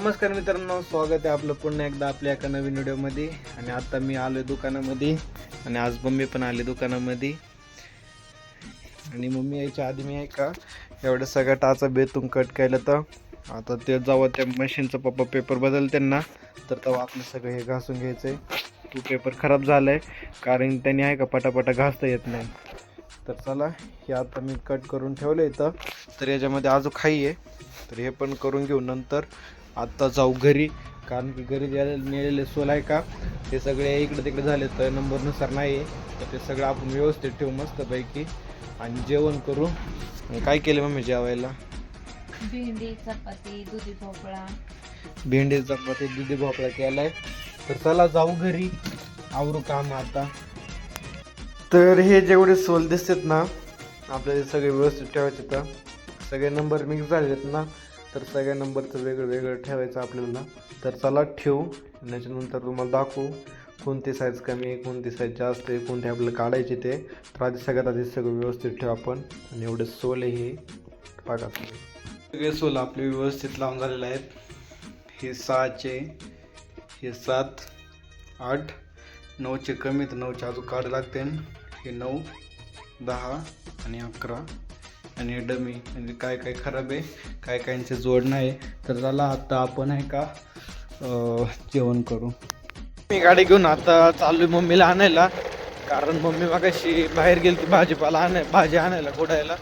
नमस्कार मित्रांनो, स्वागत आहे आपलं पुन्हा एकदा आपल्या एका नवीन व्हिडिओमध्ये. आणि आता मी आलो दुकानामध्ये आणि आज मम्मी पण आली दुकानामध्ये. आणि मम्मी यायच्या आधी मी का एवढं सगळं टाचा बेतून कट केलं. तर आता ते जेव्हा त्या मशीनचा पप्पा पेपर बदलते ना, तर तेव्हा आपलं सगळं हे घासून घ्यायचं आहे. तो पेपर खराब झाला आहे कारण त्यांनी आहे का पटापटा घासता येत नाही. तर चला, हे आता मी कट करून ठेवलं इथं. तर याच्यामध्ये अजून खाई आहे, तर हे पण करून घेऊ नंतर. आत्ता जाऊ घरी, कारण की घरी नेलेले सोल आहे का ते सगळे इकडे तिकडे झाले, तर नंबरनुसार नाही आहे. तर ते सगळं आपण व्यवस्थित ठेवू मस्तपैकी आणि जेवण करू. काय केलं मम्मी जेवायला? भेंडी, चपाती, दुधी भोपळा. भेंडी, चपाती, दुधी भोपळा केलाय. तर चला जाऊ घरी, आवरू काम आता. तर हे जेवढे सोल दिसतात ना आपल्याला सगळे व्यवस्थित ठेवायचे. तर सगळे नंबर मिक्स झालेत ना, तर सगळ्या नंबरचं वेगळं वेगळं ठेवायचं आपल्याला. तर चला ठेवू, त्याच्यानंतर तुम्हाला दाखवू कोणती साईज कमी आहे, कोणती साईज जास्त आहे, कोणते आपल्याला काढायचे ते. तर आधी सगळ्यात आधी सगळं व्यवस्थित ठेवू आपण. आणि एवढे सोल आहे हे बघा, सगळे सोल आपले व्यवस्थित लावून झालेले आहेत. हे 6चे, हे 7, 8, 9चे कमी, तर 9चे अजून काढ लागते. हे 9, 10 आणि 11 आणि डमी, म्हणजे काय काय खराब आहे, काय कायचे जोड नाही. तर चला आता आपण आहे का जेवण करू. मी गाडी घेऊन आता चालू आहे मम्मीला आणायला, कारण मम्मी मगाशी बाहेर गेली ती भाजी आणायला कुडायला.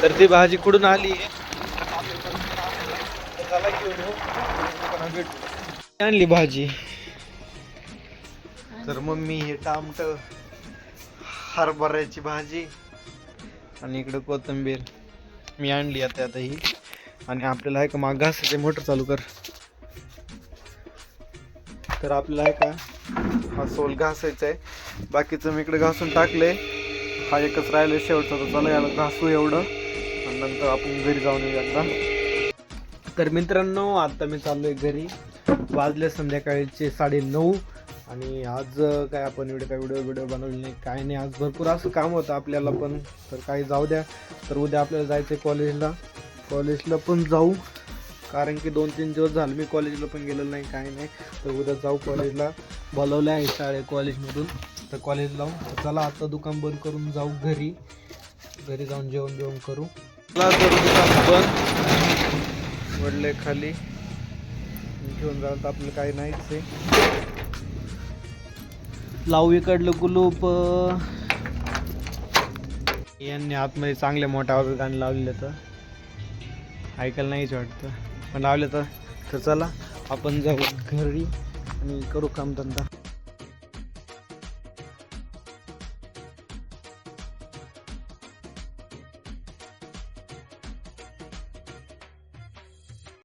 तर ती भाजी कुठून आली त्याला घेऊन येऊ, भेटू. आणली भाजी. तर मम्मी हे टमाटर, हरभऱ्याची भाजी आणि इकडे कोथिंबीर मी आणली आता ही. आणि आपल्याला आहे का माग घासायचे, मोटर चालू कर. तर आपल्याला आहे का हा सोल घासायचा आहे. बाकीचं मी इकडे घासून टाकले, हा एकच राहिलं शेवटचा. तर चला याला घासू एवढं आणि नंतर आपण घरी जाऊन येऊ एकदा. तर मित्रांनो, आता मी चाललोय घरी. वाजले संध्याकाळचे 9:30. आणि आज काय आपण व्हिडिओ बनवले नाही, काय नाही. आज भरपूर असं काम होतं आपल्याला पण, तर काही जाऊ द्या. तर उद्या आपल्याला जायचं आहे कॉलेजला पण जाऊ, कारण की 2-3 दिवस झाले मी कॉलेजला पण गेलेलो नाही, काय नाही. तर उद्या जाऊ कॉलेजला, बोलवलं आहे कॉलेजमधून. तर कॉलेज लावून चला आता दुकान बंद करून जाऊ घरी जाऊन जेवण करू. चला तर दुकान बंद वडले खाली घेऊन जाऊ, तर आपलं काही नाहीच आहे. लावू इकडलं कुलूप. यांनी आतमध्ये चांगल्या मोठ्या आवाजात गाणी लावलेलं, तर ऐकायला नाहीच वाटतं, पण लावलं तर चला आपण जाऊ घरी आणि करू कामधंदा.